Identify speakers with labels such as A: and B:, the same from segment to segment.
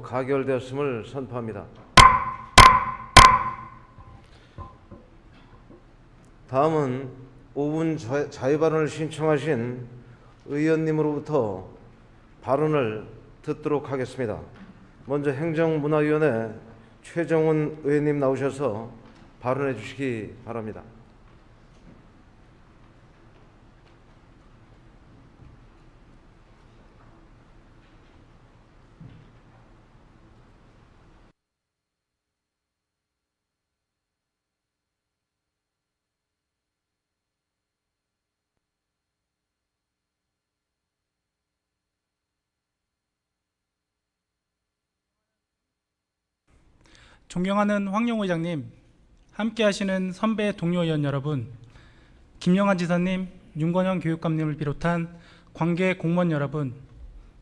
A: 가결되었음을 선포합니다. 다음은 5분 자유발언을 신청하신 의원님으로부터 발언을 듣도록 하겠습니다. 먼저 행정문화위원회 최정훈 의원님 나오셔서 발언해 주시기 바랍니다.
B: 존경하는 황영호 의장님, 함께 하시는 선배 동료 의원 여러분, 김영환 지사님, 윤건영 교육감님을 비롯한 관계 공무원 여러분,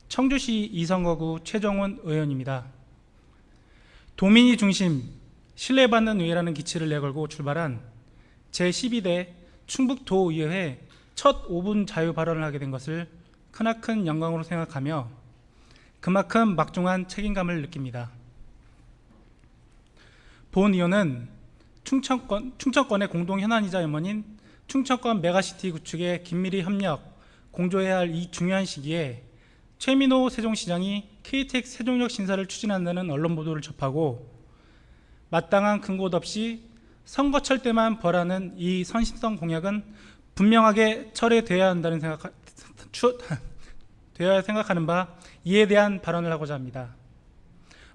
B: 청주시 이성거구 최정훈 의원입니다. 도민이 중심, 신뢰받는 의회라는 기치를 내걸고 출발한 제12대 충북도의회 첫 5분 자유 발언을 하게 된 것을 크나큰 영광으로 생각하며 그만큼 막중한 책임감을 느낍니다. 본 의원은 충청권의 공동 현안이자 염원인 충청권 메가시티 구축에 긴밀히 협력, 공조해야 할 이 중요한 시기에 최민호 세종시장이 KTX 세종역 신사를 추진한다는 언론 보도를 접하고 마땅한 근거 없이 선거철 때만 벌하는 이 선심성 공약은 분명하게 철회되어야 한다는 생각하는 바 이에 대한 발언을 하고자 합니다.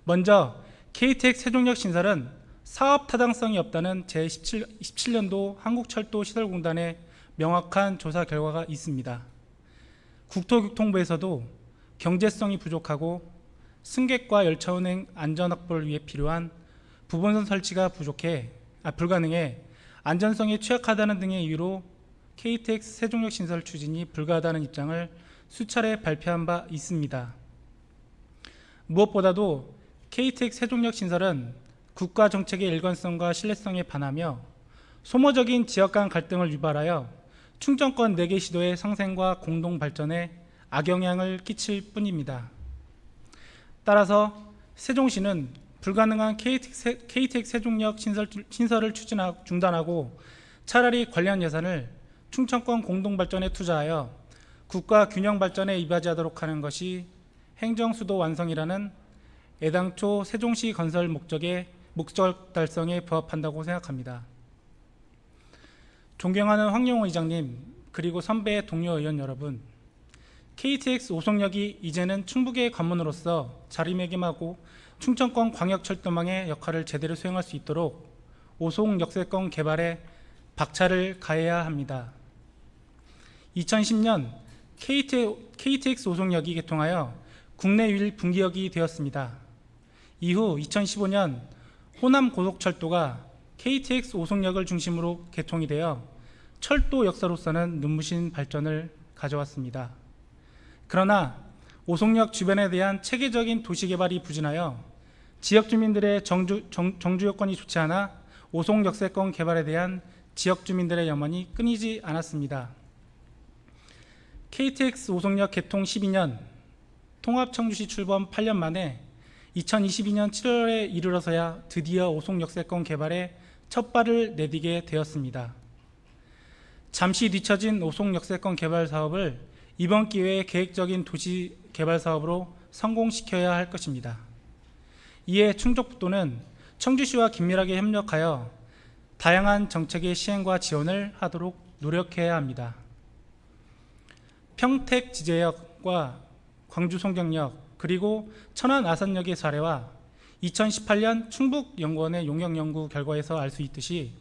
B: 먼저 KTX 세종역 신설은 사업 타당성이 없다는 제17년도 한국철도시설공단의 명확한 조사 결과가 있습니다. 국토교통부에서도 경제성이 부족하고 승객과 열차 운행 안전 확보를 위해 필요한 부분선 설치가 불가능해 안전성이 취약하다는 등의 이유로 KTX 세종역 신설 추진이 불가하다는 입장을 수차례 발표한 바 있습니다. 무엇보다도 KTX 세종역 신설은 국가 정책의 일관성과 신뢰성에 반하며 소모적인 지역 간 갈등을 유발하여 충청권 4개 시도의 상생과 공동 발전에 악영향을 끼칠 뿐입니다. 따라서 세종시는 불가능한 KTX 세종역 신설을 중단하고 차라리 관련 예산을 충청권 공동 발전에 투자하여 국가 균형 발전에 이바지하도록 하는 것이 행정수도 완성이라는 애당초 세종시 건설 목적 달성에 부합한다고 생각합니다. 존경하는 황영호 의장님, 그리고 선배 동료 의원 여러분, KTX 오송역이 이제는 충북의 관문으로서 자리매김하고 충청권 광역철도망의 역할을 제대로 수행할 수 있도록 오송 역세권 개발에 박차를 가해야 합니다. 2010년 KTX 오송역이 개통하여 국내 유일 분기역이 되었습니다. 이후 2015년 호남 고속철도가 KTX 오송역을 중심으로 개통이 되어 철도 역사로서는 눈부신 발전을 가져왔습니다. 그러나 오송역 주변에 대한 체계적인 도시개발이 부진하여 지역 주민들의 정주 여건이 좋지 않아 오송 역세권 개발에 대한 지역 주민들의 염원이 끊이지 않았습니다. KTX 오송역 개통 12년, 통합청주시 출범 8년 만에 2022년 7월에 이르러서야 드디어 오송 역세권 개발에 첫 발을 내디게 되었습니다. 잠시 뒤처진 오송 역세권 개발 사업을 이번 기회에 계획적인 도시 개발 사업으로 성공시켜야 할 것입니다. 이에 충청북도는 청주시와 긴밀하게 협력하여 다양한 정책의 시행과 지원을 하도록 노력해야 합니다. 평택 지제역과 광주 송정역 그리고 천안 아산역의 사례와 2018년 충북연구원의 용역연구 결과에서 알 수 있듯이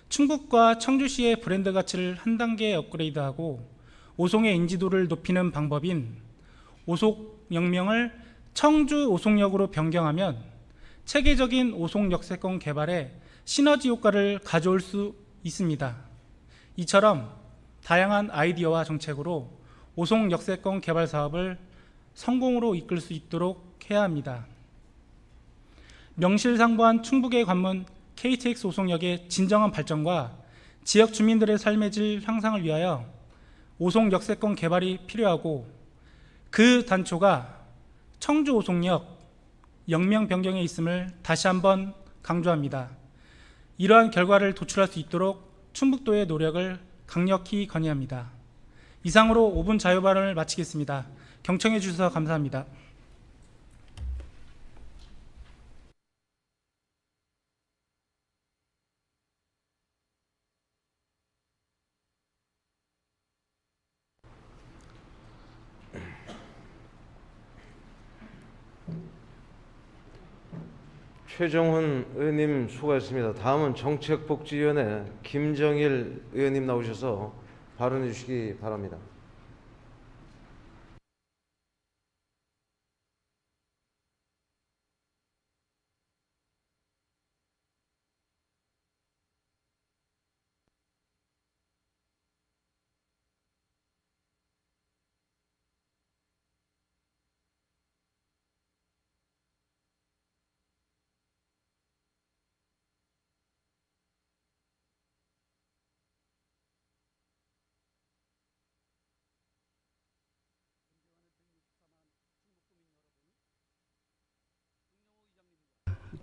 B: 충북과 청주시의 브랜드 가치를 한 단계 업그레이드하고 오송의 인지도를 높이는 방법인 오송역명을 청주 오송역으로 변경하면 체계적인 오송 역세권 개발에 시너지 효과를 가져올 수 있습니다. 이처럼 다양한 아이디어와 정책으로 오송 역세권 개발 사업을 성공으로 이끌 수 있도록 해야 합니다. 명실상부한 충북의 관문 KTX 오송역의 진정한 발전과 지역 주민들의 삶의 질 향상을 위하여 오송 역세권 개발이 필요하고 그 단초가 청주 오송역, 영명 변경에 있음을 다시 한번 강조합니다. 이러한 결과를 도출할 수 있도록 충북도의 노력을 강력히 건의합니다. 이상으로 5분 자유 발언을 마치겠습니다. 경청해 주셔서 감사합니다.
A: 최정훈 의원님 수고하셨습니다. 다음은 정책복지위원회 김정일 의원님 나오셔서 발언해 주시기 바랍니다.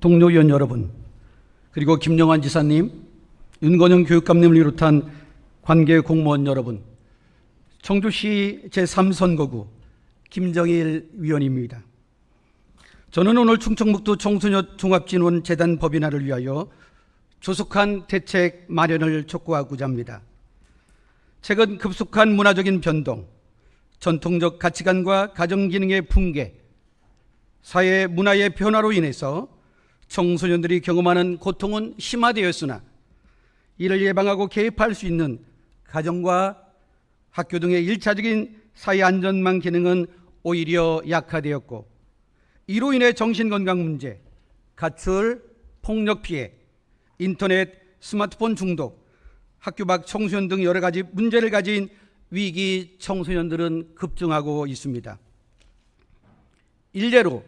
C: 동료 의원 여러분, 그리고 김영환 지사님, 윤건영 교육감님을 비롯한 관계 공무원 여러분, 청주시 제3선거구 김정일 위원입니다. 저는 오늘 충청북도 청소년 종합진흥원 재단 법인화를 위하여 조속한 대책 마련을 촉구하고자 합니다. 최근 급속한 문화적인 변동, 전통적 가치관과 가정기능의 붕괴, 사회 문화의 변화로 인해서 청소년들이 경험하는 고통은 심화되었으나 이를 예방하고 개입할 수 있는 가정과 학교 등의 일차적인 사회 안전망 기능은 오히려 약화되었고, 이로 인해 정신건강 문제, 가출, 폭력 피해, 인터넷, 스마트폰 중독, 학교 밖 청소년 등 여러 가지 문제를 가진 위기 청소년들은 급증하고 있습니다. 일례로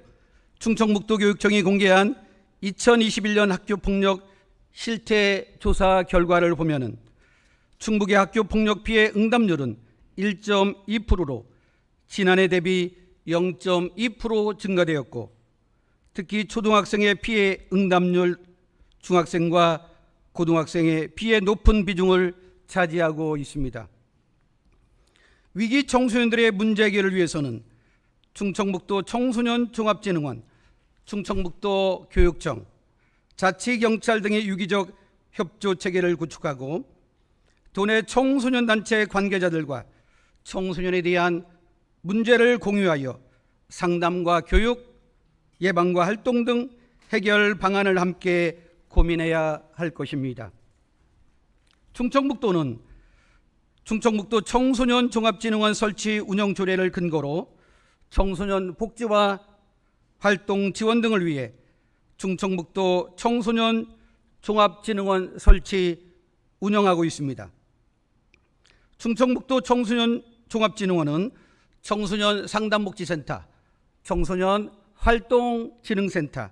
C: 충청북도 교육청이 공개한 2021년 학교폭력 실태조사 결과를 보면은 충북의 학교폭력 피해 응답률은 1.2%로 지난해 대비 0.2% 증가되었고, 특히 초등학생의 피해 응답률 중학생과 고등학생의 피해 높은 비중을 차지하고 있습니다. 위기 청소년들의 문제 해결을 위해서는 충청북도 청소년 종합진흥원, 충청북도 교육청, 자치경찰 등의 유기적 협조 체계를 구축하고 도내 청소년 단체 관계자들과 청소년에 대한 문제를 공유하여 상담과 교육, 예방과 활동 등 해결 방안을 함께 고민해야 할 것입니다. 충청북도는 충청북도 청소년 종합진흥원 설치 운영 조례를 근거로 청소년 복지와 활동 지원 등을 위해 충청북도 청소년 종합진흥원 설치 운영하고 있습니다. 충청북도 청소년 종합진흥원은 청소년 상담복지센터, 청소년 활동진흥센터,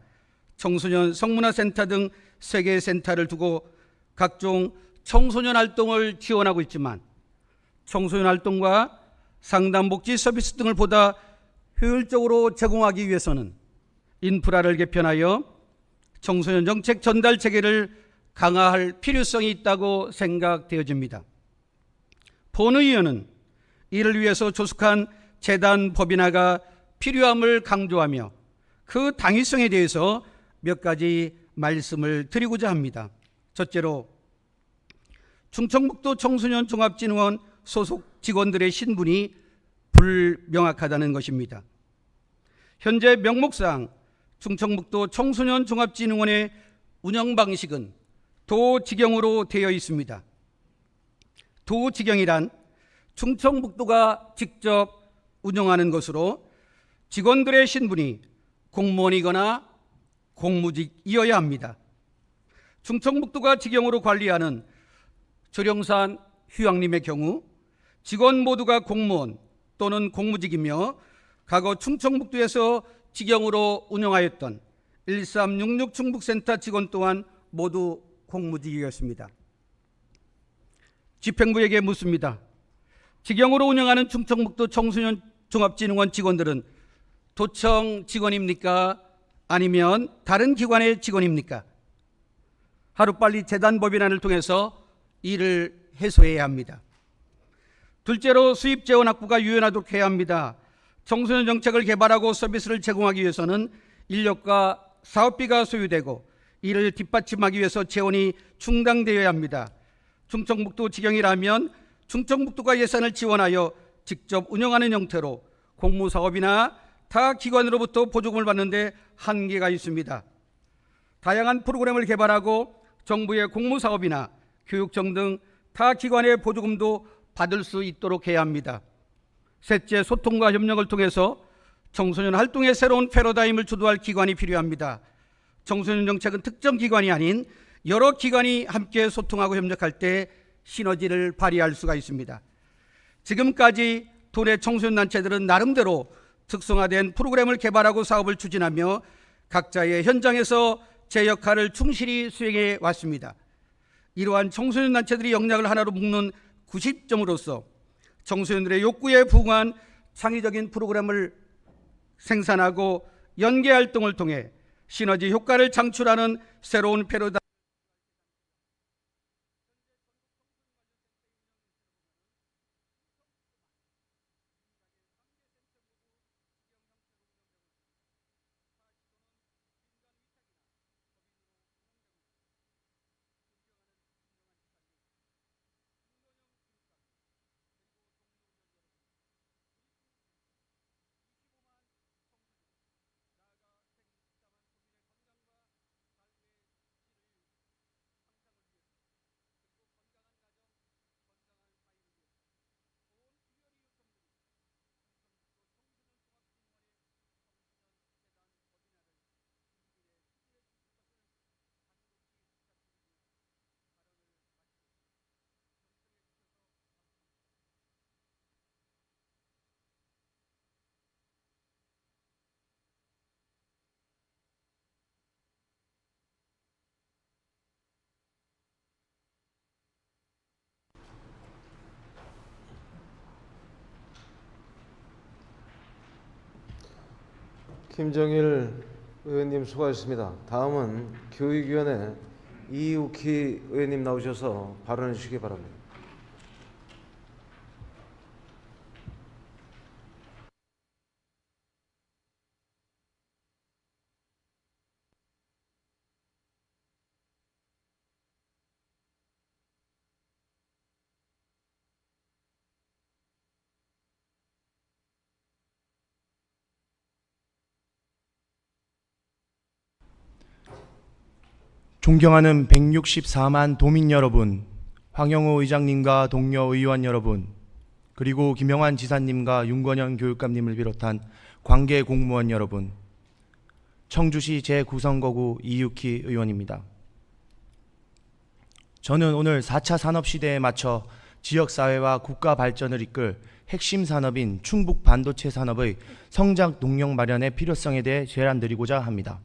C: 청소년 성문화센터 등 3개의 센터를 두고 각종 청소년 활동을 지원하고 있지만, 청소년 활동과 상담복지 서비스 등을 보다 효율적으로 제공하기 위해서는 인프라를 개편하여 청소년 정책 전달 체계를 강화할 필요성이 있다고 생각되어집니다. 본 의원은 이를 위해서 조속한 재단 법인화가 필요함을 강조하며 그 당위성에 대해서 몇 가지 말씀을 드리고자 합니다. 첫째로, 충청북도 청소년 종합진흥원 소속 직원들의 신분이 불명확하다는 것입니다. 현재 명목상 충청북도 청소년 종합진흥원의 운영 방식은 도지경으로 되어 있습니다. 도지경이란 충청북도가 직접 운영하는 것으로 직원들의 신분이 공무원이거나 공무직이어야 합니다. 충청북도가 지경으로 관리하는 조령산 휴양림의 경우 직원 모두가 공무원 또는 공무직이며, 과거 충청북도에서 직영으로 운영하였던 1366 충북센터 직원 또한 모두 공무직이었습니다. 집행부에게 묻습니다. 직영으로 운영하는 충청북도 청소년 종합진흥원 직원들은 도청 직원입니까? 아니면 다른 기관의 직원입니까? 하루빨리 재단 법인안을 통해서 이를 해소해야 합니다. 둘째로 수입재원확보가 유연하도록 해야 합니다. 청소년 정책을 개발하고 서비스를 제공하기 위해서는 인력과 사업비가 소요되고 이를 뒷받침하기 위해서 재원이 충당되어야 합니다. 충청북도 직영이라면 충청북도가 예산을 지원하여 직접 운영하는 형태로 공무사업이나 타 기관으로부터 보조금을 받는데 한계가 있습니다. 다양한 프로그램을 개발하고 정부의 공무사업이나 교육청 등 타 기관의 보조금도 받을 수 있도록 해야 합니다. 셋째, 소통과 협력을 통해서 청소년 활동의 새로운 패러다임을 주도할 기관이 필요합니다. 청소년 정책은 특정 기관이 아닌 여러 기관이 함께 소통하고 협력할 때 시너지를 발휘할 수가 있습니다. 지금까지 도내 청소년 단체들은 나름대로 특성화된 프로그램을 개발하고 사업을 추진하며 각자의 현장에서 제 역할을 충실히 수행해 왔습니다. 이러한 청소년 단체들이 역량을 하나로 묶는 90점으로서 청소년들의 욕구에 부응한 창의적인 프로그램을 생산하고 연계 활동을 통해 시너지 효과를 창출하는 새로운 패러다임
A: 김정일 의원님 수고하셨습니다. 다음은 교육위원회 이욱희 의원님 나오셔서 발언해 주시기 바랍니다.
D: 존경하는 164만 도민 여러분, 황영호 의장님과 동료 의원 여러분, 그리고 김영환 지사님과 윤건현 교육감님을 비롯한 관계 공무원 여러분, 청주시 제9선거구 이육희 의원입니다. 저는 오늘 4차 산업시대에 맞춰 지역사회와 국가 발전을 이끌 핵심 산업인 충북 반도체 산업의 성장 동력 마련의 필요성에 대해 제안드리고자 합니다.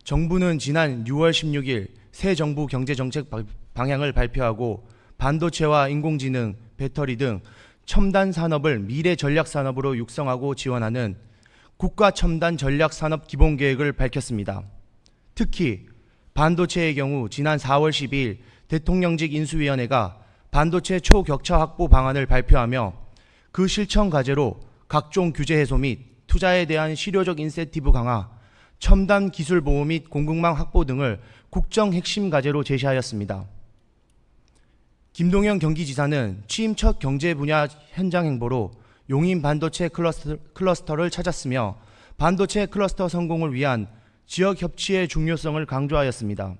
D: 정부는 지난 6월 16일 새 정부 경제정책 방향을 발표하고 반도체와 인공지능, 배터리 등 첨단 산업을 미래 전략 산업으로 육성하고 지원하는 국가 첨단 전략 산업 기본 계획을 밝혔습니다. 특히 반도체의 경우 지난 4월 12일 대통령직 인수위원회가 반도체 초격차 확보 방안을 발표하며 그 실천 과제로 각종 규제 해소 및 투자에 대한 실효적 인센티브 강화, 첨단 기술 보호 및 공급망 확보 등을 국정 핵심 과제로 제시하였습니다. 김동연 경기지사는 취임 첫 경제 분야 현장 행보로 용인 반도체 클러스터를 찾았으며 반도체 클러스터 성공을 위한 지역 협치의 중요성을 강조하였습니다.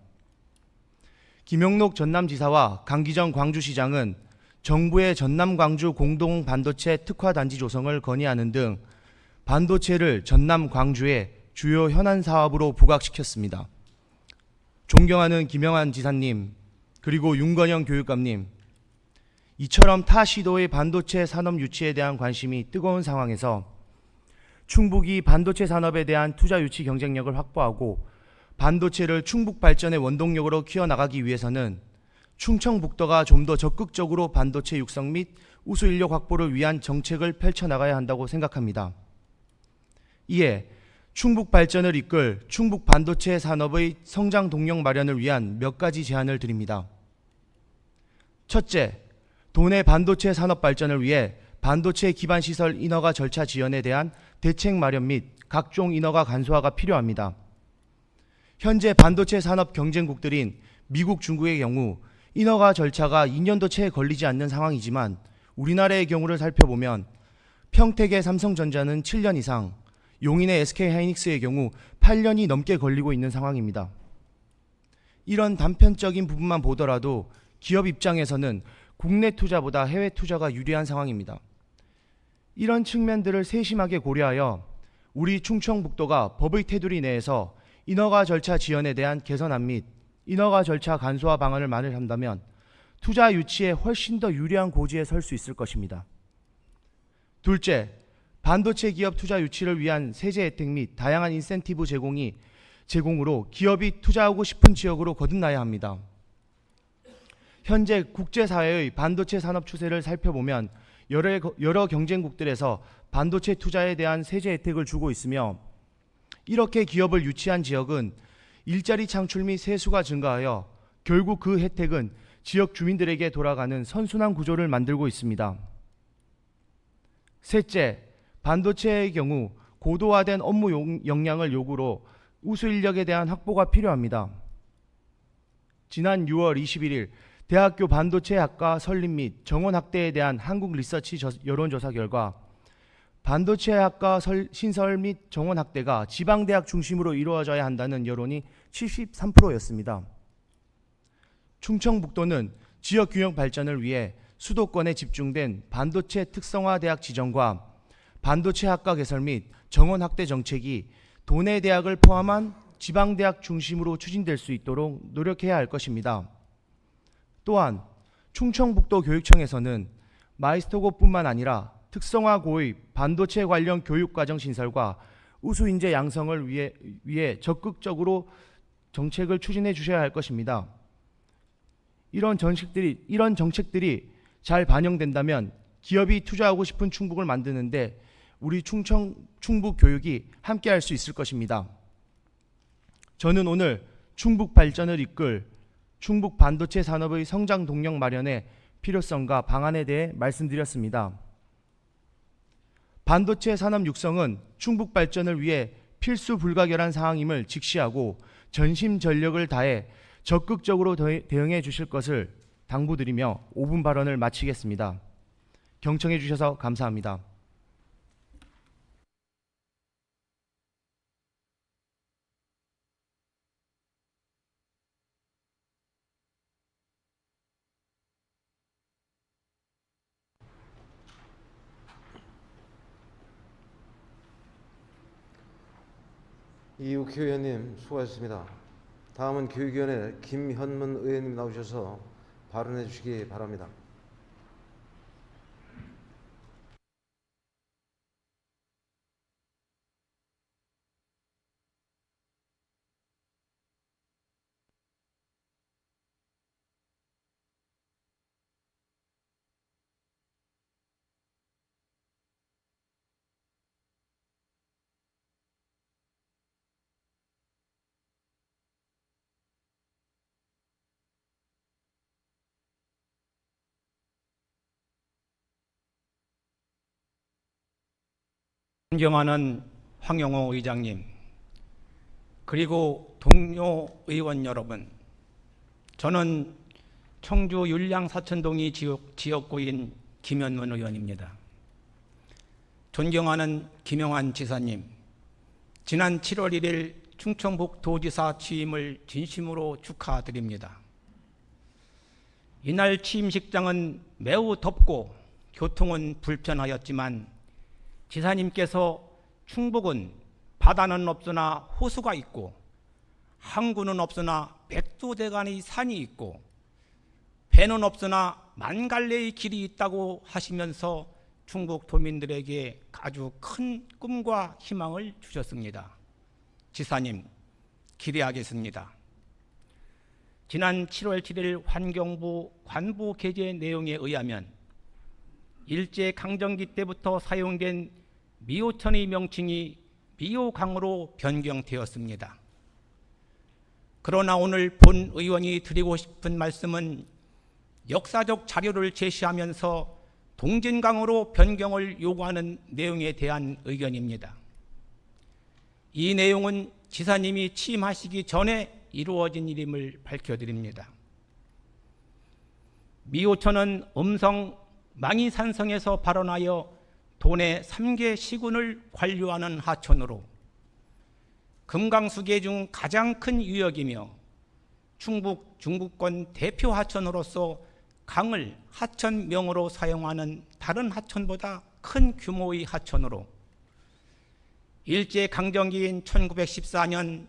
D: 김영록 전남지사와 강기정 광주시장은 정부의 전남 광주 공동 반도체 특화 단지 조성을 건의하는 등 반도체를 전남 광주의 주요 현안 사업으로 부각시켰습니다. 존경하는 김영환 지사님, 그리고 윤건영 교육감님, 이처럼 타 시도의 반도체 산업 유치에 대한 관심이 뜨거운 상황에서 충북이 반도체 산업에 대한 투자 유치 경쟁력을 확보하고 반도체를 충북 발전의 원동력으로 키워나가기 위해서는 충청북도가 좀 더 적극적으로 반도체 육성 및 우수 인력 확보를 위한 정책을 펼쳐나가야 한다고 생각합니다. 이에 충북 발전을 이끌 충북 반도체 산업의 성장 동력 마련을 위한 몇 가지 제안을 드립니다. 첫째, 도내 반도체 산업 발전을 위해 반도체 기반 시설 인허가 절차 지연에 대한 대책 마련 및 각종 인허가 간소화가 필요합니다. 현재 반도체 산업 경쟁국들인 미국, 중국의 경우 인허가 절차가 2년도 채 걸리지 않는 상황이지만 우리나라의 경우를 살펴보면 평택의 삼성전자는 7년 이상, 용인의 SK하이닉스의 경우 8년이 넘게 걸리고 있는 상황입니다. 이런 단편적인 부분만 보더라도 기업 입장에서는 국내 투자보다 해외 투자가 유리한 상황입니다. 이런 측면들을 세심하게 고려하여 우리 충청북도가 법의 테두리 내에서 인허가 절차 지연에 대한 개선안 및 인허가 절차 간소화 방안을 마련한다면 투자 유치에 훨씬 더 유리한 고지에 설 수 있을 것입니다. 둘째, 반도체 기업 투자 유치를 위한 세제 혜택 및 다양한 인센티브 제공으로 기업이 투자하고 싶은 지역으로 거듭나야 합니다. 현재 국제사회의 반도체 산업 추세를 살펴보면 여러 경쟁국들에서 반도체 투자에 대한 세제 혜택을 주고 있으며 이렇게 기업을 유치한 지역은 일자리 창출 및 세수가 증가하여 결국 그 혜택은 지역 주민들에게 돌아가는 선순환 구조를 만들고 있습니다. 셋째, 반도체의 경우 고도화된 업무 역량을 요구로 우수 인력에 대한 확보가 필요합니다. 지난 6월 21일 대학교 반도체학과 설립 및 정원 확대에 대한 한국 리서치 여론조사 결과 반도체학과 신설 및 정원 확대가 지방대학 중심으로 이루어져야 한다는 여론이 73%였습니다. 충청북도는 지역균형 발전을 위해 수도권에 집중된 반도체 특성화 대학 지정과 반도체 학과 개설 및 정원 확대 정책이 도내 대학을 포함한 지방대학 중심으로 추진될 수 있도록 노력해야 할 것입니다. 또한 충청북도 교육청에서는 마이스터고뿐만 아니라 특성화 고입 반도체 관련 교육과정 신설과 우수 인재 양성을 위해 적극적으로 정책을 추진해 주셔야 할 것입니다. 이런 정책들이 잘 반영된다면 기업이 투자하고 싶은 충북을 만드는데 우리 충북 교육이 함께할 수 있을 것입니다. 저는 오늘 충북 발전을 이끌 충북 반도체 산업의 성장 동력 마련의 필요성과 방안에 대해 말씀드렸습니다. 반도체 산업 육성은 충북 발전을 위해 필수 불가결한 사항임을 직시하고 전심전력을 다해 적극적으로 대응해 주실 것을 당부드리며 5분 발언을 마치겠습니다. 경청해 주셔서 감사합니다.
A: 이욱희 의원님 수고하셨습니다. 다음은 교육위원회 김현문 의원님 나오셔서 발언해 주시기 바랍니다.
E: 존경하는 황영호 의장님, 그리고 동료 의원 여러분, 저는 청주 율량 사천동이 지역구인 김현문 의원입니다. 존경하는 김영환 지사님, 지난 7월 1일 충청북 도지사 취임을 진심으로 축하드립니다. 이날 취임식장은 매우 덥고 교통은 불편하였지만 지사님께서 충북은 바다는 없으나 호수가 있고 항구는 없으나 백두대간의 산이 있고 배는 없으나 만갈래의 길이 있다고 하시면서 충북 도민들에게 아주 큰 꿈과 희망을 주셨습니다. 지사님, 기대하겠습니다. 지난 7월 7일 환경부 관부 게재 내용에 의하면 일제강점기 때부터 사용된 미호천의 명칭이 미호강으로 변경되었습니다. 그러나 오늘 본 의원이 드리고 싶은 말씀은 역사적 자료를 제시하면서 동진강으로 변경을 요구하는 내용에 대한 의견입니다. 이 내용은 지사님이 취임하시기 전에 이루어진 일임을 밝혀드립니다. 미호천은 음성 망이산성에서 발원하여 도내 3개 시군을 관류하는 하천으로 금강수계 중 가장 큰 유역이며 충북 중부권 대표 하천으로서 강을 하천명으로 사용하는 다른 하천보다 큰 규모의 하천으로 일제강점기인 1914년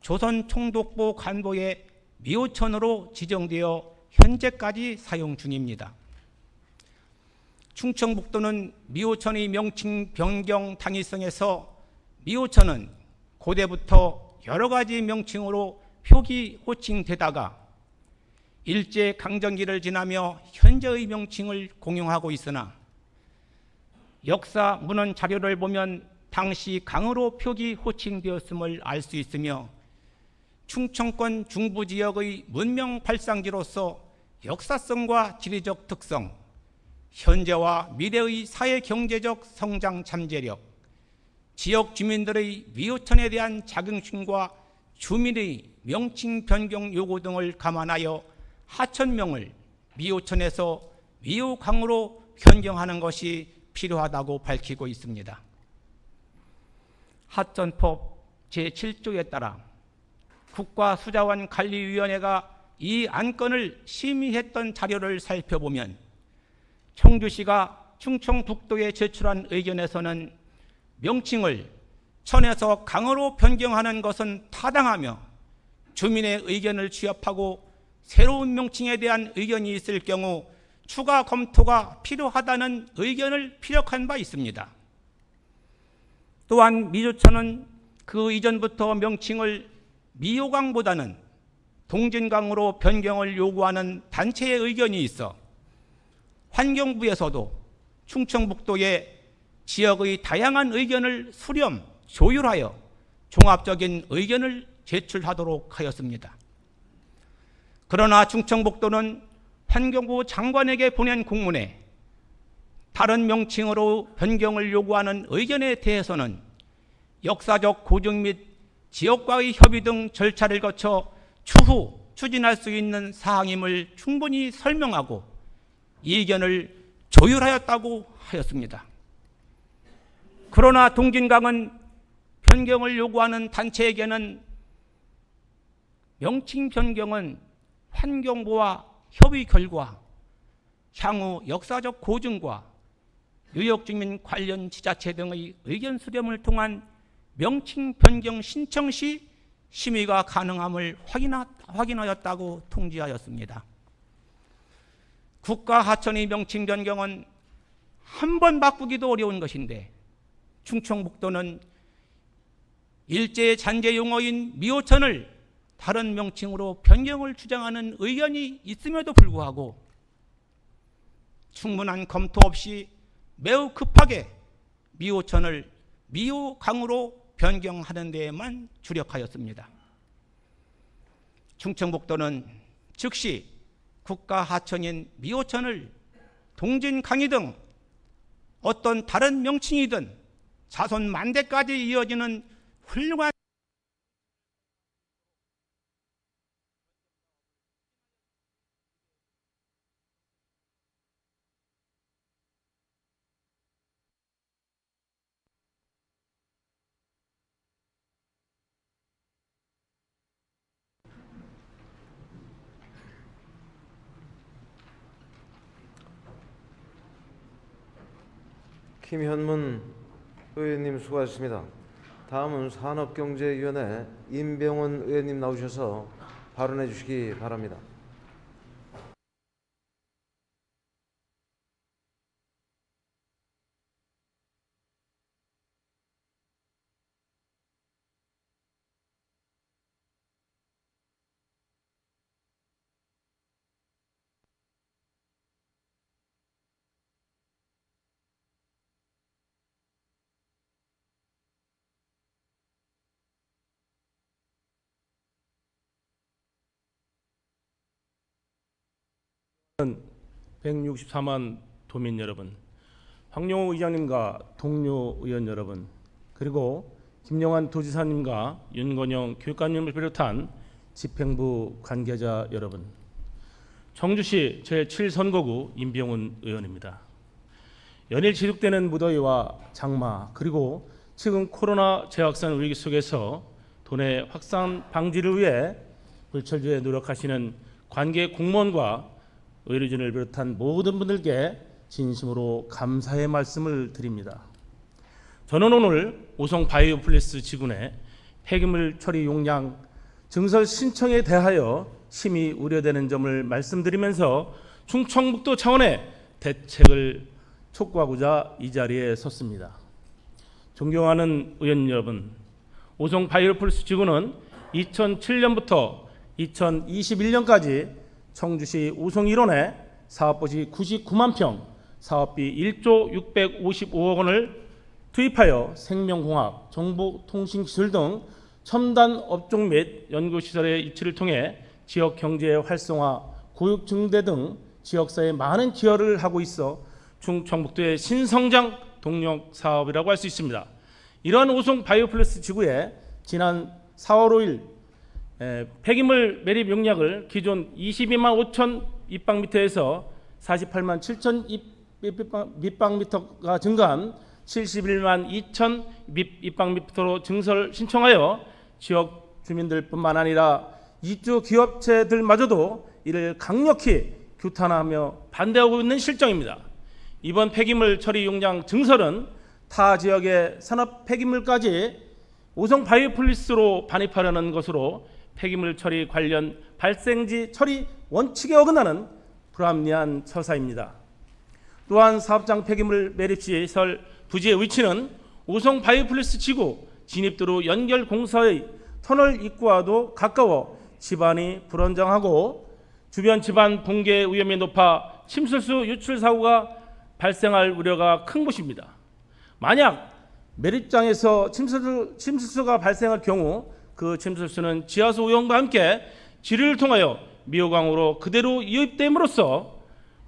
E: 조선 총독부 관보의 미호천으로 지정되어 현재까지 사용 중입니다. 충청북도는 미호천의 명칭 변경 당위성에서 미호천은 고대부터 여러 가지 명칭으로 표기 호칭되다가 일제강점기를 지나며 현재의 명칭을 공용하고 있으나 역사 문헌 자료를 보면 당시 강으로 표기 호칭되었음을 알 수 있으며 충청권 중부 지역의 문명 발상지로서 역사성과 지리적 특성, 현재와 미래의 사회 경제적 성장 잠재력, 지역 주민들의 미호천에 대한 자긍심과 주민의 명칭 변경 요구 등을 감안하여 하천명을 미호천에서 미호강으로 변경하는 것이 필요하다고 밝히고 있습니다. 하천법 제7조에 따라 국가수자원관리위원회가 이 안건을 심의했던 자료를 살펴보면 청주시가 충청북도에 제출한 의견에서는 명칭을 천에서 강으로 변경하는 것은 타당하며 주민의 의견을 취합하고 새로운 명칭에 대한 의견이 있을 경우 추가 검토가 필요하다는 의견을 피력한 바 있습니다. 또한 미조천은 그 이전부터 명칭을 미호강보다는 동진강으로 변경을 요구하는 단체의 의견이 있어 환경부에서도 충청북도의 지역의 다양한 의견을 수렴, 조율하여 종합적인 의견을 제출하도록 하였습니다. 그러나 충청북도는 환경부 장관에게 보낸 공문에 다른 명칭으로 변경을 요구하는 의견에 대해서는 역사적 고증 및 지역과의 협의 등 절차를 거쳐 추후 추진할 수 있는 사항임을 충분히 설명하고 이견을 조율하였다고 하였습니다. 그러나 동진강은 변경을 요구하는 단체에게는 명칭 변경은 환경부와 협의 결과 향후 역사적 고증과 유역주민 관련 지자체 등의 의견 수렴을 통한 명칭 변경 신청 시 심의가 가능함을 확인하였다고 통지하였습니다. 국가하천의 명칭 변경은 한 번 바꾸기도 어려운 것인데 충청북도는 일제 잔재 용어인 미호천을 다른 명칭으로 변경을 주장하는 의견이 있음에도 불구하고 충분한 검토 없이 매우 급하게 미호천을 미호강으로 변경하는 데에만 주력하였습니다. 충청북도는 즉시 국가하천인 미호천을 동진강이 등 어떤 다른 명칭이든 자손 만대까지 이어지는 훌륭한
A: 김현문 의원님 수고하셨습니다. 다음은 산업경제위원회 임병원 의원님 나오셔서 발언해 주시기 바랍니다.
F: 164만 도민 여러분, 황영우 의장님과 동료 의원 여러분, 그리고 김영환 도지사님과 윤건영 교육감님을 비롯한 집행부 관계자 여러분, 청주시 제7선거구 임병훈 의원입니다. 연일 지속되는 무더위와 장마, 그리고 최근 코로나 재확산 위기 속에서 도내 확산 방지를 위해 불철주에 노력하시는 관계 공무원과 의료진을 비롯한 모든 분들께 진심으로 감사의 말씀을 드립니다. 저는 오늘 오송 바이오플러스 지구내 폐기물 처리 용량 증설 신청에 대하여 심히 우려되는 점을 말씀드리면서 충청북도 차원의 대책을 촉구하고자 이 자리에 섰습니다. 존경하는 의원 여러분, 오송 바이오플러스 지구는 2007년부터 2021년까지 청주시 오송 일원에 사업부지 99만 평, 사업비 1조 655억 원을 투입하여 생명공학, 정보통신기술 등 첨단 업종 및 연구시설의 유치를 통해 지역 경제 활성화, 교육 증대 등 지역사회에 많은 기여를 하고 있어 충청북도의 신성장 동력 사업이라고 할 수 있습니다. 이러한 오송 바이오플러스 지구에 지난 4월 5일 폐기물 매립 용량을 기존 22만 5천 입방미터에서 48만 7천 입방미터가 증가한 71만 2천 입방미터로 증설 신청하여 지역 주민들뿐만 아니라 이주 기업체들마저도 이를 강력히 규탄하며 반대하고 있는 실정입니다. 이번 폐기물 처리 용량 증설은 타 지역의 산업 폐기물까지 오송 바이오플러스로 반입하려는 것으로 폐기물 처리 관련 발생지 처리 원칙에 어긋나는 불합리한 처사입니다. 또한 사업장 폐기물 매립 시설 부지의 위치는 오송 바이오플러스 지구 진입도로 연결 공사의 터널 입구와도 가까워 집안이 불안정하고 주변 집안 붕괴 위험이 높아 침수수 유출 사고가 발생할 우려가 큰 곳입니다. 만약 매립장에서 침수수가 발생할 경우 그 침수수는 지하수 오염과 함께 지류를 통하여 미호강으로 그대로 유입됨으로써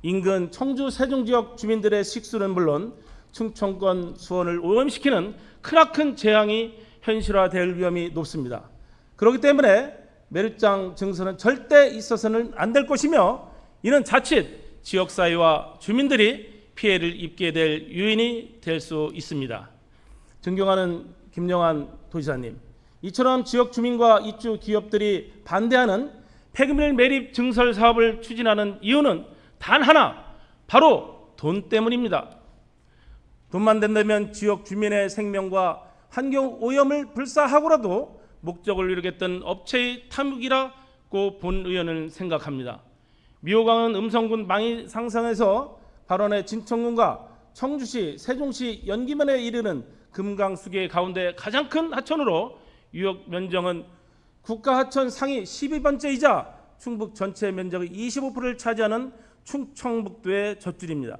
F: 인근 청주 세종 지역 주민들의 식수는 물론 충청권 수원을 오염시키는 크나큰 재앙이 현실화될 위험이 높습니다. 그렇기 때문에 매립장 증설은 절대 있어서는 안 될 것이며 이는 자칫 지역사회와 주민들이 피해를 입게 될 요인이 될 수 있습니다. 존경하는 김영환 도지사님, 이처럼 지역 주민과 입주 기업들이 반대하는 폐기물 매립 증설 사업을 추진하는 이유는 단 하나, 바로 돈 때문입니다. 돈만 된다면 지역 주민의 생명과 환경 오염을 불사하고라도 목적을 이루겠던 업체의 탐욕이라고 본 의원은 생각합니다. 미호강은 음성군 망이 상상에서 발원의 진천군과 청주시, 세종시 연기면에 이르는 금강수계 가운데 가장 큰 하천으로 유역 면적은 국가 하천 상위 12번째이자 충북 전체 면적의 25%를 차지하는 충청북도의 젖줄입니다.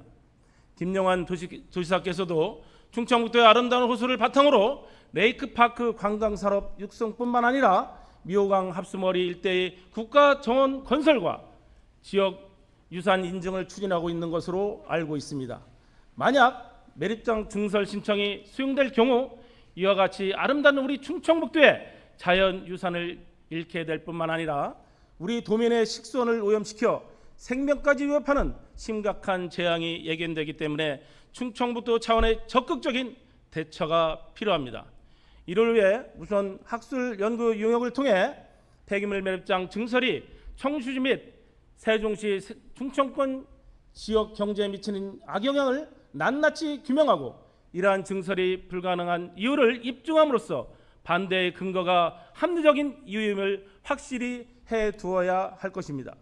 F: 김영환 도지사께서도 충청북도의 아름다운 호수를 바탕으로 레이크파크 관광산업 육성뿐만 아니라 미호강 합수머리 일대의 국가 정원 건설과 지역 유산 인증을 추진하고 있는 것으로 알고 있습니다. 만약 매립장 증설 신청이 수용될 경우 이와 같이 아름다운 우리 충청북도의 자연 유산을 잃게 될 뿐만 아니라 우리 도민의 식수원을 오염시켜 생명까지 위협하는 심각한 재앙이 예견되기 때문에 충청북도 차원의 적극적인 대처가 필요합니다. 이를 위해 우선 학술 연구 용역을 통해 폐기물 매립장 증설이 청주시 및 세종시 충청권 지역 경제에 미치는 악영향을 낱낱이 규명하고 이러한 증설이 불가능한 이유를 입증함으로써 반대의 근거가 합리적인 이유임을 확실히 해두어야 할 것입니다.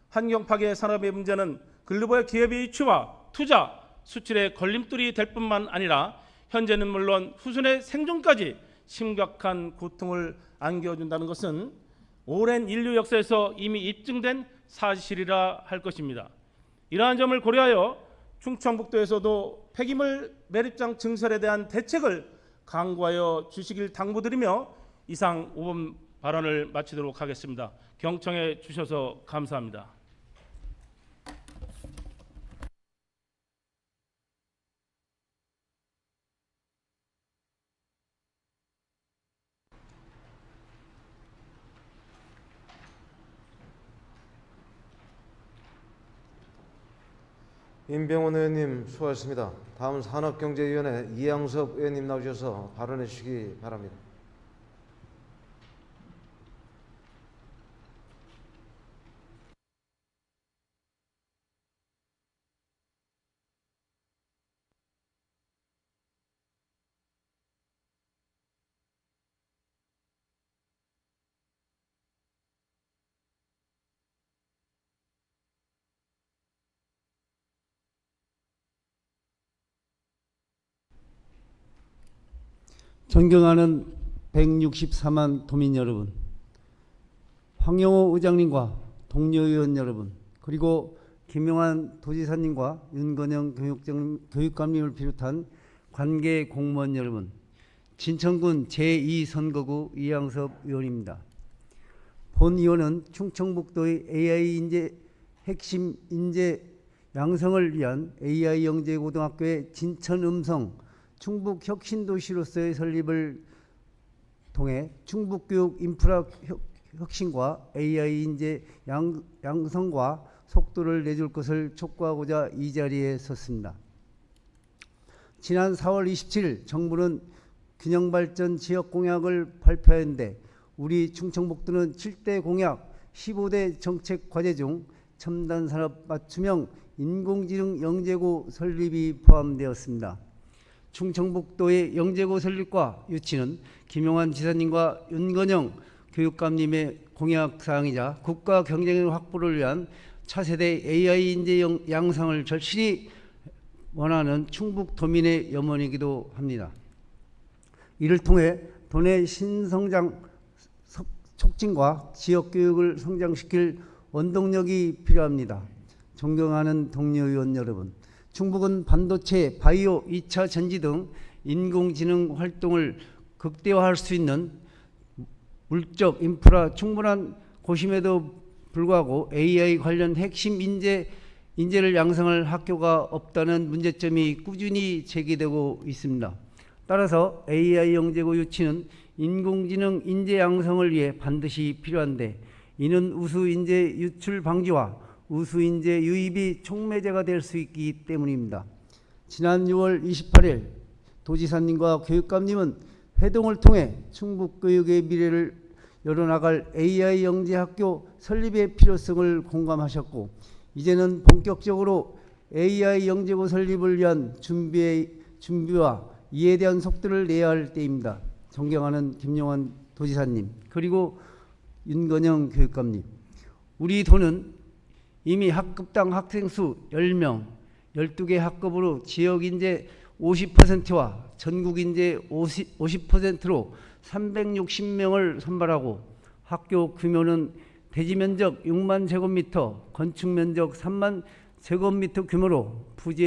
F: 환경 파괴 산업의 문제는 글로벌 기업의 유치와 투자, 수출의 걸림돌이 될 뿐만 아니라 현재는 물론 후손의 생존까지 심각한 고통을 안겨준다는 것은 오랜 인류 역사에서 이미 입증된 사실이라 할 것입니다. 이러한 점을 고려하여 충청북도에서도 폐기물 매립장 증설에 대한 대책을 강구하여 주시길 당부드리며 이상 5분 발언을 마치도록 하겠습니다. 경청해 주셔서 감사합니다.
A: 임병원 의원님 수고하셨습니다. 다음 산업경제위원회 이양섭 의원님 나오셔서 발언해 주시기 바랍니다.
G: 존경하는 164만 도민 여러분, 황영호 의장님과 동료 의원 여러분, 그리고 김용환 도지사님과 윤건영 교육감님을 비롯한 관계 공무원 여러분, 진천군 제2선거구 이양섭 의원입니다. 본 의원은 충청북도의 AI 인재 핵심 인재 양성을 위한 AI 영재 고등학교의 진천음성 충북 혁신도시로서의 설립을 통해 충북교육 인프라 혁신과 AI 인재 양성과 속도를 내줄 것을 촉구하고자 이 자리에 섰습니다. 지난 4월 27일 정부는 균형발전 지역공약을 발표했는데 우리 충청북도는 7대 공약 15대 정책 과제 중 첨단산업 맞춤형 인공지능 영재고 설립이 포함되었습니다. 충청북도의 영재고 설립과 유치는 김용환 지사님과 윤건영 교육감님의 공약사항이자 국가 경쟁력 확보를 위한 차세대 AI 인재 양성을 절실히 원하는 충북도민의 염원이기도 합니다. 이를 통해 도내 신성장 촉진과 지역교육을 성장시킬 원동력이 필요합니다. 존경하는 동료 의원 여러분, 충북은 반도체, 바이오, 2차 전지 등 인공지능 활동을 극대화할 수 있는 물적 인프라 충분한 곳임에도 불구하고 AI 관련 핵심 인재를 양성할 학교가 없다는 문제점이 꾸준히 제기되고 있습니다. 따라서 AI 영재고 유치는 인공지능 인재 양성을 위해 반드시 필요한데 이는 우수 인재 유출 방지와 우수 인재 유입이 촉매제가 될 수 있기 때문입니다. 지난 6월 28일 도지사님과 교육감님은 회동을 통해 충북교육의 미래를 열어나갈 AI 영재학교 설립의 필요성을 공감하셨고 이제는 본격적으로 AI 영재고 설립을 위한 준비와 이에 대한 속도를 내야 할 때입니다. 존경하는 김용환 도지사님 그리고 윤건영 교육감님, 우리 도는 이미 학급당 학생 수 10명, 12개 학급으로 지역인재 50%와 전국인재 50%로 360명을 선발하고 학교 규모는 대지면적 6만 제곱미터, 건축면적 3만 제곱미터 규모로 부지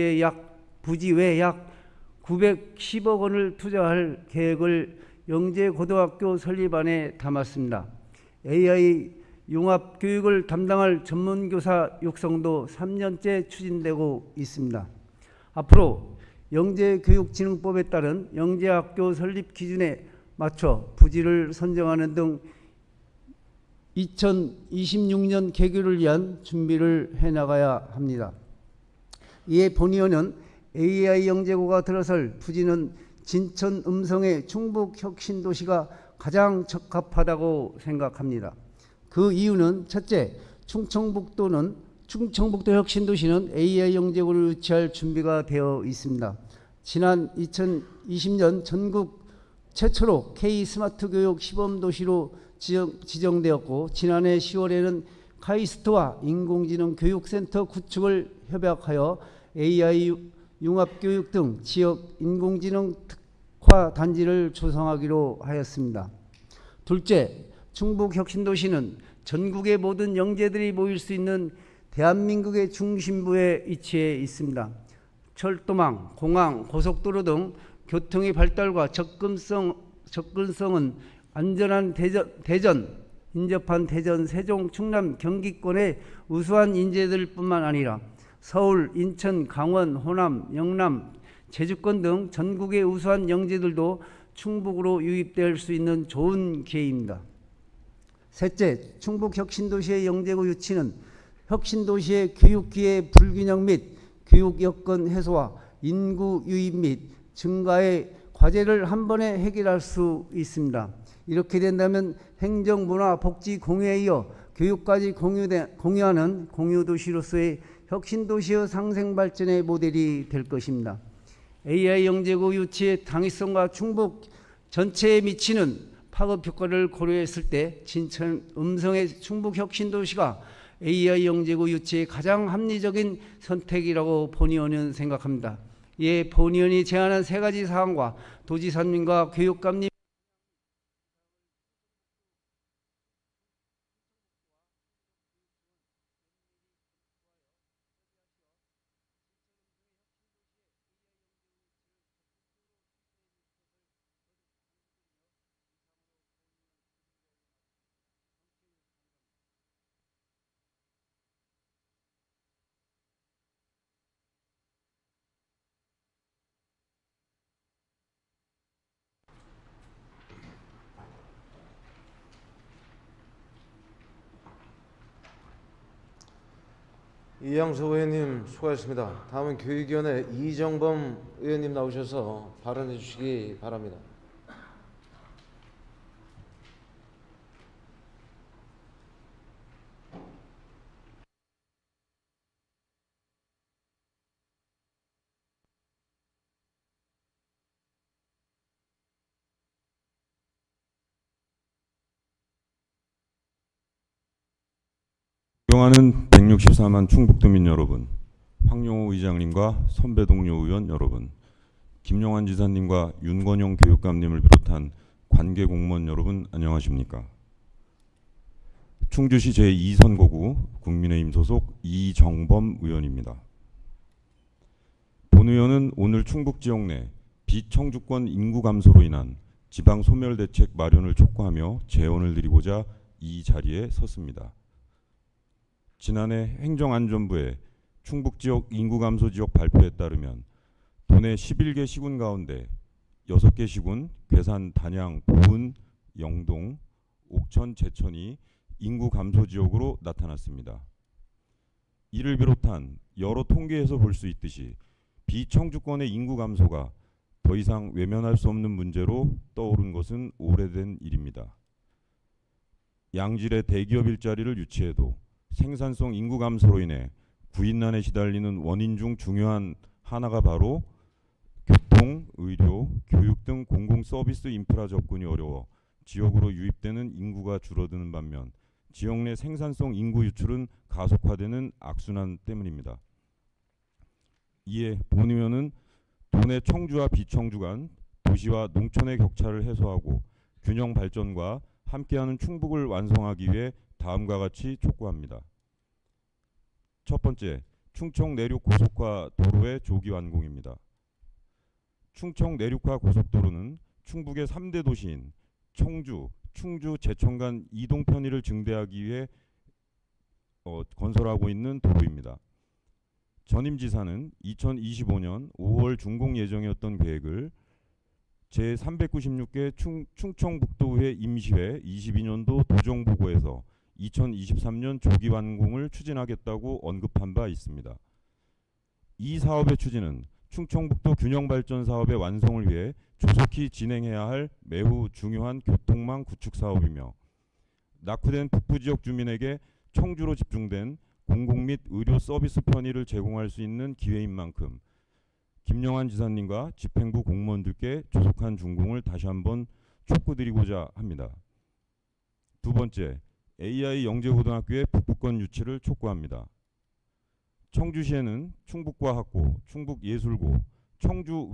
G: 외 약 910억 원을 투자할 계획을 영재고등학교 설립안에 담았습니다. AI 융합교육을 담당할 전문교사 육성도 3년째 추진되고 있습니다. 앞으로 영재교육진흥법에 따른 영재학교 설립 기준에 맞춰 부지를 선정하는 등 2026년 개교를 위한 준비를 해나가야 합니다. 이에 본 의원은 AI 영재고가 들어설 부지는 진천 음성의 충북 혁신도시가 가장 적합하다고 생각합니다. 그 이유는 첫째, 충청북도 혁신도시는 AI 영재고를 유치할 준비가 되어 있습니다. 지난 2020년 전국 최초로 K-스마트 교육 시범도시로 지정되었고 지난해 10월에는 카이스트와 인공지능 교육센터 구축을 협약하여 AI 융합교육 등 지역 인공지능 특화 단지를 조성하기로 하였습니다. 둘째, 충북혁신도시는 전국의 모든 영재들이 모일 수 있는 대한민국의 중심부에 위치해 있습니다. 철도망, 공항, 고속도로 등 교통의 발달과 접근성은 안전한 인접한 대전, 세종, 충남, 경기권의 우수한 인재들뿐만 아니라 서울, 인천, 강원, 호남, 영남, 제주권 등 전국의 우수한 영재들도 충북으로 유입될 수 있는 좋은 기회입니다. 셋째, 충북 혁신도시의 영재고 유치는 혁신도시의 교육기회 불균형 및 교육 여건 해소와 인구 유입 및 증가의 과제를 한 번에 해결할 수 있습니다. 이렇게 된다면 행정, 문화, 복지 공유에 이어 교육까지 공유하는 공유도시로서의 혁신도시의 상생 발전의 모델이 될 것입니다. AI 영재고 유치의 당위성과 충북 전체에 미치는 파급 효과를 고려했을 때 진천 음성의 충북 혁신도시가 AI 영재고 유치의 가장 합리적인 선택이라고 본의원은 생각합니다. 이에 본의원이 제안한 3가지 사항과 도지사님과 교육감님
A: 이양섭 의원님 수고하셨습니다. 다음은 교육위원회 이정범 의원님 나오셔서 발언해 주시기 바랍니다.
H: 존경하는 164만 충북도민 여러분, 황영호 의장님과 선배 동료 의원 여러분, 김용환 지사님과 윤건영 교육감님을 비롯한 관계 공무원 여러분 안녕하십니까? 충주시 제2선거구 국민의힘 소속 이정범 의원입니다. 본 의원은 오늘 충북 지역 내 비청주권 인구 감소로 인한 지방 소멸 대책 마련을 촉구하며 제언을 드리고자 이 자리에 섰습니다. 지난해 행정안전부의 충북지역 인구 감소 지역 발표에 따르면 도내 11개 시군 가운데 6개 시군, 괴산, 단양, 보은, 영동, 옥천, 제천이 인구 감소 지역으로 나타났습니다. 이를 비롯한 여러 통계에서 볼 수 있듯이 비청주권의 인구 감소가 더 이상 외면할 수 없는 문제로 떠오른 것은 오래된 일입니다. 양질의 대기업 일자리를 유치해도 생산성 인구 감소로 인해 구인난에 시달리는 원인 중 중요한 하나가 바로 교통, 의료, 교육 등 공공 서비스 인프라 접근이 어려워 지역으로 유입되는 인구가 줄어드는 반면 지역 내 생산성 인구 유출은 가속화되는 악순환 때문입니다. 이에 본 의원은 도내 청주와 비청주 간 도시와 농촌의 격차를 해소하고 균형 발전과 함께하는 충북을 완성하기 위해 다음과 같이 촉구합니다. 첫 번째, 충청 내륙 고속화 도로의 조기 완공입니다. 충청 내륙화 고속도로는 충북의 3대 도시인 청주, 충주, 제천 간 이동 편의를 증대하기 위해 건설하고 있는 도로입니다. 전임 지사는 2025년 5월 준공 예정이었던 계획을 제396개 충청북도의회 임시회 22년도 도정보고에서 2023년 조기 완공을 추진하겠다고 언급한 바 있습니다. 이 사업의 추진은 충청북도 균형발전 사업의 완성을 위해 조속히 진행해야 할 매우 중요한 교통망 구축 사업이며 낙후된 북부지역 주민에게 청주로 집중된 공공 및 의료 서비스 편의를 제공할 수 있는 기회인 만큼 김영환 지사님과 집행부 공무원들께 조속한 준공을 다시 한번 촉구드리고자 합니다. 두 번째, AI 영재고등학교의 북부권 유치를 촉구합니다. 청주시에는 충북과학고, 충북예술고, 청주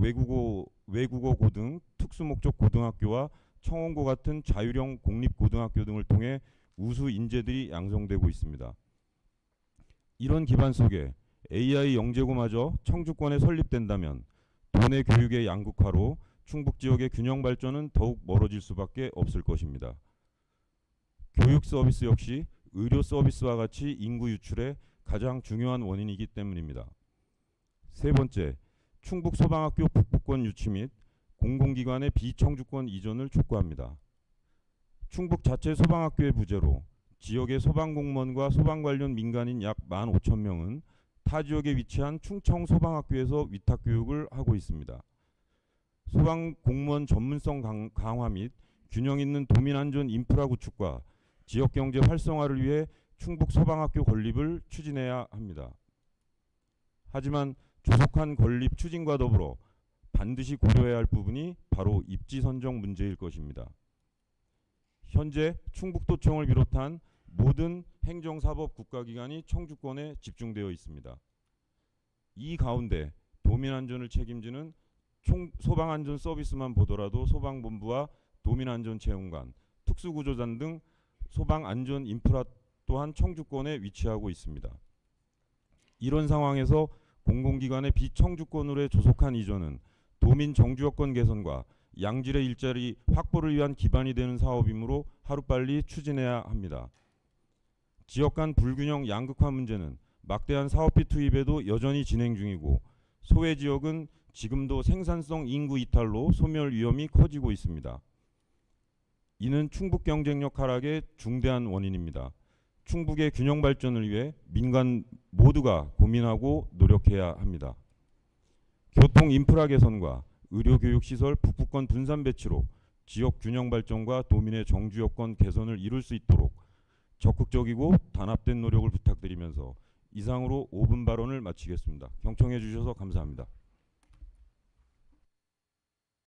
H: 외국어고 등 특수목적 고등학교와 청원고 같은 자율형 공립고등학교 등을 통해 우수 인재들이 양성되고 있습니다. 이런 기반 속에 AI 영재고마저 청주권에 설립된다면 도내 교육의 양극화로 충북 지역의 균형 발전은 더욱 멀어질 수밖에 없을 것입니다. 교육 서비스 역시 의료 서비스와 같이 인구 유출의 가장 중요한 원인이기 때문입니다. 세 번째, 충북 소방학교 북부권 유치 및 공공기관의 비청주권 이전을 촉구합니다. 충북 자체 소방학교의 부재로 지역의 소방공무원과 소방 관련 민간인 약 15,000명은 타 지역에 위치한 충청 소방학교에서 위탁 교육을 하고 있습니다. 소방 공무원 전문성 강화 및 균형 있는 도민 안전 인프라 구축과 지역 경제 활성화를 위해 충북 소방학교 건립을 추진해야 합니다. 하지만 조속한 건립 추진과 더불어 반드시 고려해야 할 부분이 바로 입지 선정 문제일 것입니다. 현재 충북도청을 비롯한 모든 행정사법 국가기관이 청주권에 집중되어 있습니다. 이 가운데 도민안전을 책임지는 소방안전 서비스만 보더라도 소방본부와 도민안전체험관, 특수구조단 등 소방안전 인프라 또한 청주권에 위치하고 있습니다. 이런 상황에서 공공기관의 비청주권으로의 조속한 이전은 도민 정주여건 개선과 양질의 일자리 확보를 위한 기반이 되는 사업이므로 하루빨리 추진해야 합니다. 지역 간 불균형 양극화 문제는 막대한 사업비 투입에도 여전히 진행 중이고 소외 지역은 지금도 생산성 인구 이탈로 소멸 위험이 커지고 있습니다. 이는 충북 경쟁력 하락의 중대한 원인입니다. 충북의 균형 발전을 위해 민간 모두가 고민하고 노력해야 합니다. 교통 인프라 개선과 의료 교육 시설 북부권 분산 배치로 지역 균형 발전과 도민의 정주 여건 개선을 이룰 수 있도록 적극적이고 단합된 노력을 부탁드리면서 이상으로 5분 발언을 마치겠습니다. 경청해 주셔서 감사합니다.